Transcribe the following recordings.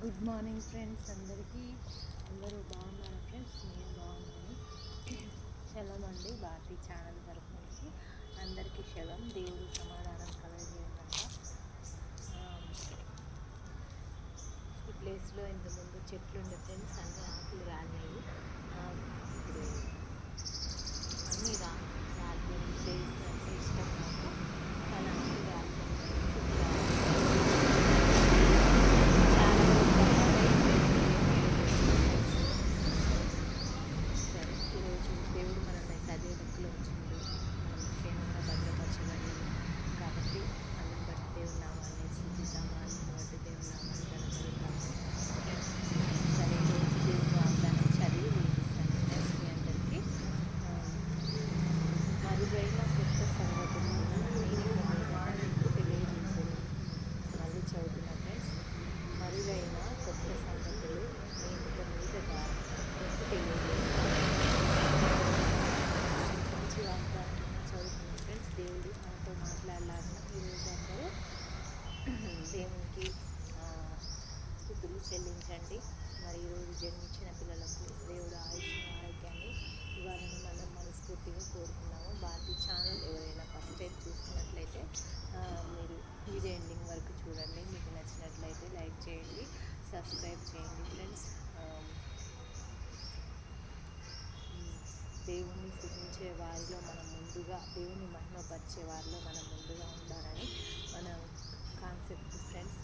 Good morning friends, అందరూ బాగున్నారా friends? నేను బాగున్నాను. శలం అండి, భారతీ ఛానల్ తరఫు నుంచి అందరికీ శలం. దేవుడు సమాధానం కలగజేయండి. ఈ ప్లేస్లో ఇంతకుముందు చెట్లు ఉండే ఫ్రెండ్స్, అన్ని ఆకులు రాలినాయి. ఇప్పుడు అన్నీ రాలిపోయిన ప్లేస్ అంటే ఇష్టం నాకు, కానీ అన్నీ దేవుడు మనల్ని సజీవంలో ఉంచిండు, మనం క్షేమంగా భద్రపరచబడి కాబట్టి అందుని బట్టి దేవుని నామాన్ని స్థుతిద్దాము, అందుని బట్టి దేవుని నామాన్ని కనపడతాము. సరే, ఈరోజు దేవుని వాగ్దానం చదివి వినిపిస్తాను ఫ్రెండ్స్ మీ అందరికీ. మరుగైన కొత్త సంగతులు నేను తెలియజేశాను. మళ్ళీ చదువుతున్నా ఫ్రెండ్స్. మరుగైన కొత్త సంగతులు నేను ఇక మీదట తెలియజేస్తాను. మంచి వాగ్దానం చదువుతున్నాం ఫ్రెండ్స్. దేవుడు మనతో మాట్లాడాలని ఈరోజు అందరూ దేవునికి స్తుతులు చెల్లించండి. మరి ఈరోజు జన్మించిన పిల్లలకు దేవుడు ఆయుష్ ఆరోగ్యాన్ని ఇవ్వాలని మనం మనస్ఫూర్తిగా కోరుకున్నాము. భారతీ ఛానల్ ఎవరైనా ఫస్ట్ టైం చూస్తున్నట్లయితే మీరు వీడియో ఎండింగ్ వరకు చూడండి. మీకు నచ్చినట్లయితే లైక్ చేయండి, సబ్స్క్రైబ్ చేయండి ఫ్రెండ్స్. దేవుణ్ణి స్తుతించే వారిలో మనం ముందుగా, దేవుని మహిమపరిచే వారిలో మనం ముందుగా ఉండాలని మన కాన్సెప్ట్ ఫ్రెండ్స్.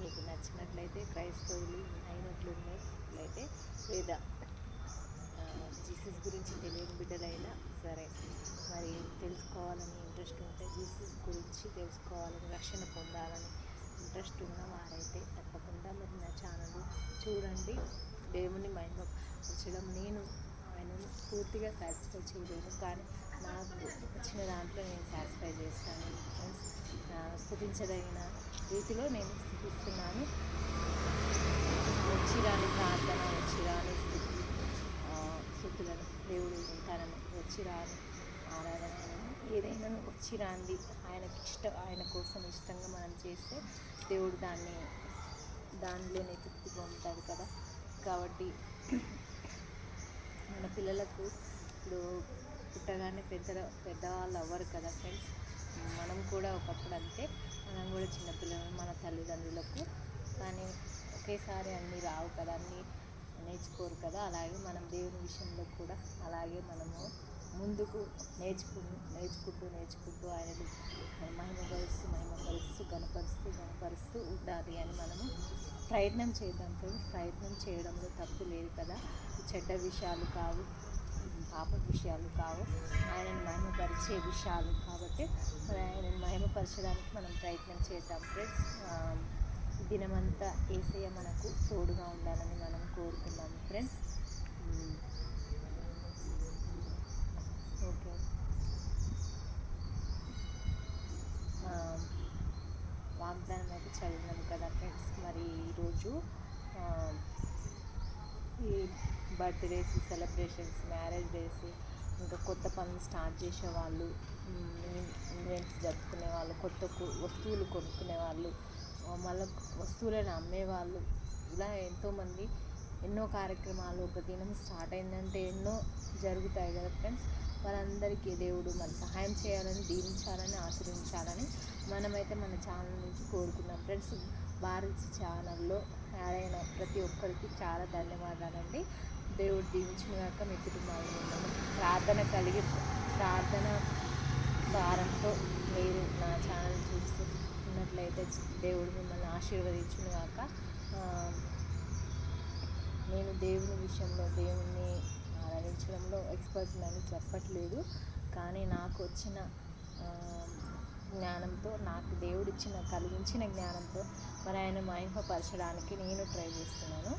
మీకు నచ్చినట్లయితే క్రైస్తవులు అయినట్లయితే లేదా జీసస్ గురించి తెలియని బిడ్డలైనా సరే, మరి తెలుసుకోవాలని ఇంట్రెస్ట్ ఉంటే, జీసస్ గురించి తెలుసుకోవాలని, రక్షణ పొందాలని ఇంట్రెస్ట్ ఉన్న వారైతే తప్పకుండా మరి నా ఛానల్ చూడండి. దేవుని మహిమపరచడం, నేను ఆయనను పూర్తిగా సాటిస్ఫై చేయలేను, కానీ నాకు వచ్చిన దాంట్లో నేను సాటిస్ఫై చేస్తాను ఫ్రెండ్స్. స్థుతించదగిన రీతిలో నేను స్థుతిస్తున్నాను. వచ్చిరాని ప్రార్థన, వచ్చిరాని స్థుతులను దేవుడు తనను వచ్చిరాని ఆరాధన ఏదైనా వచ్చిరాంది ఆయన కోసం ఇష్టంగా మనం చేస్తే దేవుడు దానిలోనే తృప్తిగా ఉంటాడు కదా. కాబట్టి మన పిల్లలకు ఇప్పుడు పుట్టగానే పెద్దవాళ్ళు అవ్వరు కదా ఫ్రెండ్స్. మనం కూడా ఒకప్పుడు అంతే, మనం కూడా చిన్నపిల్లలు మన తల్లిదండ్రులకు, కానీ ఒకేసారి అన్నీ రావు కదా, అన్నీ నేర్చుకోరు కదా. అలాగే మనం దేవుని విషయంలో కూడా అలాగే మనము ముందుకు నేర్చుకుంటూ ఆయనను మహిమపరుస్తూ గణపరుస్తూ ఉండాలి అని మనము ప్రయత్నం చేద్దాం ఫ్రెండ్స్. ప్రయత్నం చేయడంలో తప్పు లేదు కదా. చెడ్డ విషయాలు కావు, పాప విషయాలు కావు, ఆయనను మహిమపరిచే విషయాలు కాబట్టి ఆయనను మహిమపరచడానికి మనం ప్రయత్నం చేద్దాం ఫ్రెండ్స్. దినమంతా యేసయ్య మనకు తోడుగా ఉండాలని మనం కోరుకుందాం ఫ్రెండ్స్. ఓకే, వాగ్దానం అయితే చదివినాం కదా ఫ్రెండ్స్. మరి ఈరోజు ఈ బర్త్డేస్, సెలబ్రేషన్స్, మ్యారేజ్ డేస్, ఇంకా కొత్త పనులు స్టార్ట్ చేసేవాళ్ళు, ఈవెంట్స్ జరుపుకునే వాళ్ళు, కొత్త వస్తువులు కొనుక్కునే వాళ్ళు, మళ్ళీ వస్తువులను అమ్మేవాళ్ళు, ఇలా ఎంతోమంది ఎన్నో కార్యక్రమాలు. ఒక దినం స్టార్ట్ అయిందంటే ఎన్నో జరుగుతాయి కదా ఫ్రెండ్స్. వాళ్ళందరికీ దేవుడు మరి సహాయం చేయాలని, దీవించాలని, ఆశీర్వదించాలని మనమైతే మన ఛానల్ నుంచి కోరుకున్నాం ఫ్రెండ్స్. భారతీ ఛానల్లో యాడ్ అయిన ప్రతి ఒక్కరికి చాలా ధన్యవాదాలండి. దేవుడు దీవించినగాక మీ కుటుంబాలను ఉన్నాము. ప్రార్థన భారంతో మీరు నా ఛానల్ చూస్తున్నట్లయితే దేవుడు మిమ్మల్ని ఆశీర్వదించునుగాక. నేను దేవుని విషయంలో, దేవుణ్ణి ఆరాధించడంలో ఎక్స్పర్ట్ అని చెప్పట్లేదు, కానీ నాకు వచ్చిన జ్ఞానంతో, నాకు కలిగించిన జ్ఞానంతో మరి ఆయన మహిమపరచడానికి నేను ట్రై చేస్తున్నాను.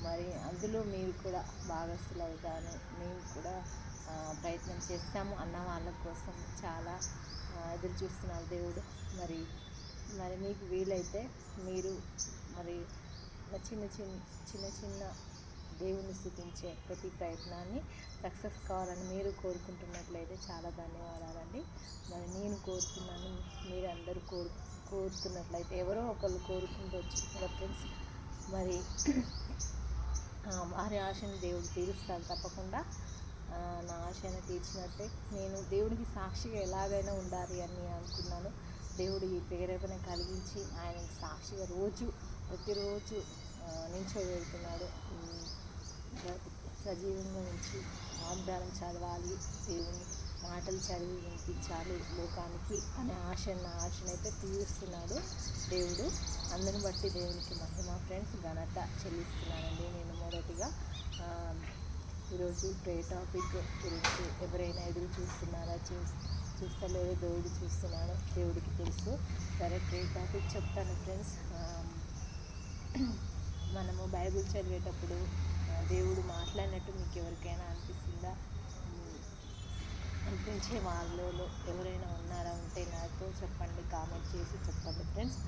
మరి అందులో మీరు కూడా భాగస్థులు అవుతాను, మేము కూడా ప్రయత్నం చేస్తాము అన్న వాళ్ళ కోసం చాలా ఎదురు చూస్తున్నారు దేవుడు. మరి మీకు వీలైతే మీరు మరి చిన్న దేవుని స్థుతించే ప్రతి ప్రయత్నాన్ని సక్సెస్ కావాలని మీరు కోరుకుంటున్నట్లయితే చాలా ధన్యవాదాలండి. మరి నేను కోరుతున్నాను, మీరు అందరూ కోరుతున్నట్లయితే ఎవరో ఒకళ్ళు కోరుకుంటూ వచ్చి ఫ్రెండ్స్. మరి వారి ఆశను దేవుడు తీరుస్తాడు తప్పకుండా. నా ఆశను తీర్చినట్టే నేను దేవుడికి సాక్షిగా ఎలాగైనా ఉండాలి అని అనుకున్నాను. దేవుడు ఈ ప్రేరేపణ కలిగించి ఆయనకి సాక్షిగా ప్రతిరోజు నిల్చోబెడుతున్నాడు. సజీవంగా నుంచి వాగ్దానం చదవాలి, దేవుని మాటలు చదివి వినిపించాలి లోకానికి అనే ఆశనైతే తీరుస్తున్నాడు దేవుడు. అందరిని బట్టి దేవునికి మహిమ ఫ్రెండ్స్, ఘనత చెల్లిస్తున్నానండి. నేను మొదటిగా ఈరోజు ప్రే టాపిక్ గురించి ఎవరైనా ఎదురు చూస్తున్నారా, చూస్తలేదో దేవుడు చూస్తున్నాడు, దేవుడికి తెలుసు. సరే, ప్రే టాపిక్ చెప్తాను ఫ్రెండ్స్. మనము బైబిల్ చదివేటప్పుడు దేవుడు మాట్లాడినట్టు మీకు ఎవరికైనా అనిపిస్తుందా? అనిపించే వాళ్ళలో ఎవరైనా ఉన్నారా? ఉంటే నాతో చెప్పండి, కామెంట్ చేసి చెప్పండి ఫ్రెండ్స్.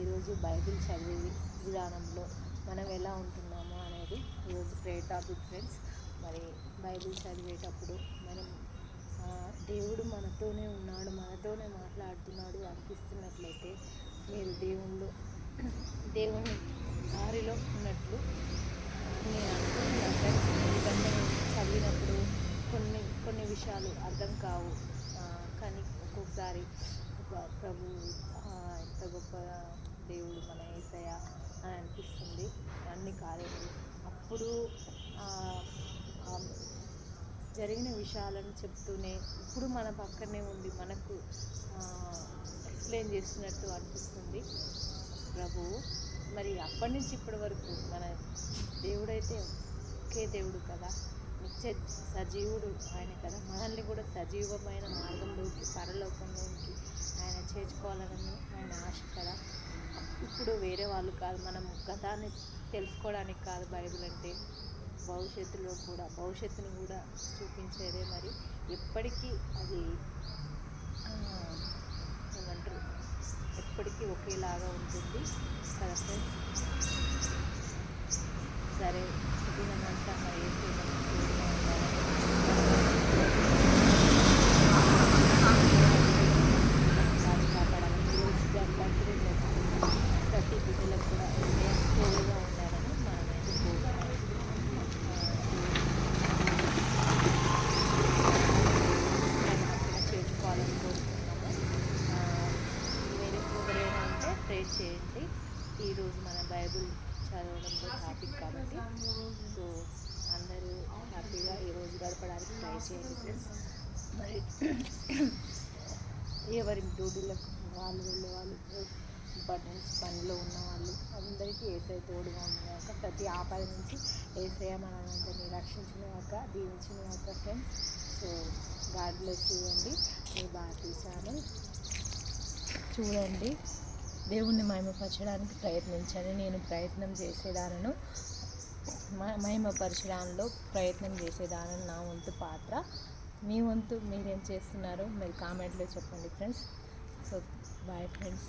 ఈరోజు బైబిల్ చదివే విధానంలో మనం ఎలా ఉంటున్నామో అనేది ఈరోజు ప్రే టాపిక్ ఫ్రెండ్స్. మరి బైబిల్ చదివేటప్పుడు మనం దేవుడు మనతోనే ఉన్నాడు, మనతోనే మాట్లాడుతున్నాడు అనిపిస్తున్నట్లయితే మీరు దేవుని దారిలో ఉన్నట్లు నేను అనుకుంటున్నాను ఫ్రెండ్స్. ఎందుకంటే చదివినప్పుడు కొన్ని విషయాలు అర్థం కావు, కానీ ఒక్కొక్కసారి ప్రభు ఎంత గొప్ప దేవుడు మన యేసయ్య అని అనిపిస్తుంది. అన్ని కార్యాలు అప్పుడు జరిగిన విషయాలను చెప్తూనే ఇప్పుడు మన పక్కనే ఉండి మనకు ఎక్స్ప్లెయిన్ చేస్తున్నట్టు అనిపిస్తుంది ప్రభువు. మరి అప్పటి నుంచి ఇప్పటి వరకు మన దేవుడైతే ఒకే దేవుడు కదా, నిత్య సజీవుడు ఆయన కదా. మనల్ని కూడా సజీవమైన మార్గంలోకి, పరలోకంలోకి ఆయన చేర్చుకోవాలని ఆయన ఆశ కదా. ఇప్పుడు వేరే వాళ్ళు కాదు, మనం గతాన్ని తెలుసుకోవడానికి కాదు బైబిల్ అంటే, భవిష్యత్తుని కూడా చూపించేదే. మరి ఎప్పటికీ అది ఏమంటారు, ఎప్పటికీ ఒకేలాగా ఉంటుంది కదా ఫ్రెండ్స్. సరే, దినమంతా మరి కాపాడాలని రోజు బర్త్డే ప్రతి బిడ్డలకు కూడా తోడుగా ఉండాలని మనమైతే చేర్చుకోవాలని కోరుకుంటున్నాము. మీరు ఎవరైనా ఉంటే ప్రే చేయండి. ఈరోజు మన బైబిల్ చదవడంలో టాపిక్ కాబట్టి, సో అందరూ హ్యాపీగా ఈరోజు గడపడానికి ట్రై చేయండి ఫ్రెండ్స్. మరి ఎవరి డ్యూటీలకు వాళ్ళు వెళ్ళేవాళ్ళు, ఇంపార్టెన్స్ పనిలో ఉన్న వాళ్ళు అందరికీ యేసయ్య తోడుగా ఉన్నాక, ప్రతి ఆపద నుంచి యేసయ్య మనందరినీ రక్షించినాక, దీవించినాక friends. So God bless you అండి. మీ భారతీ ఛానల్ చూడండి, దేవుణ్ణి మహిమపరచడానికి ప్రయత్నించండి. నేను ప్రయత్నం చేసేదానను, మహిమపరచడంలో ప్రయత్నం చేసేదానను నా వంతు పాత్ర. మీ వంతు మీరేం చేస్తున్నారో మీరు కామెంట్లో చెప్పండి ఫ్రెండ్స్. So bye friends.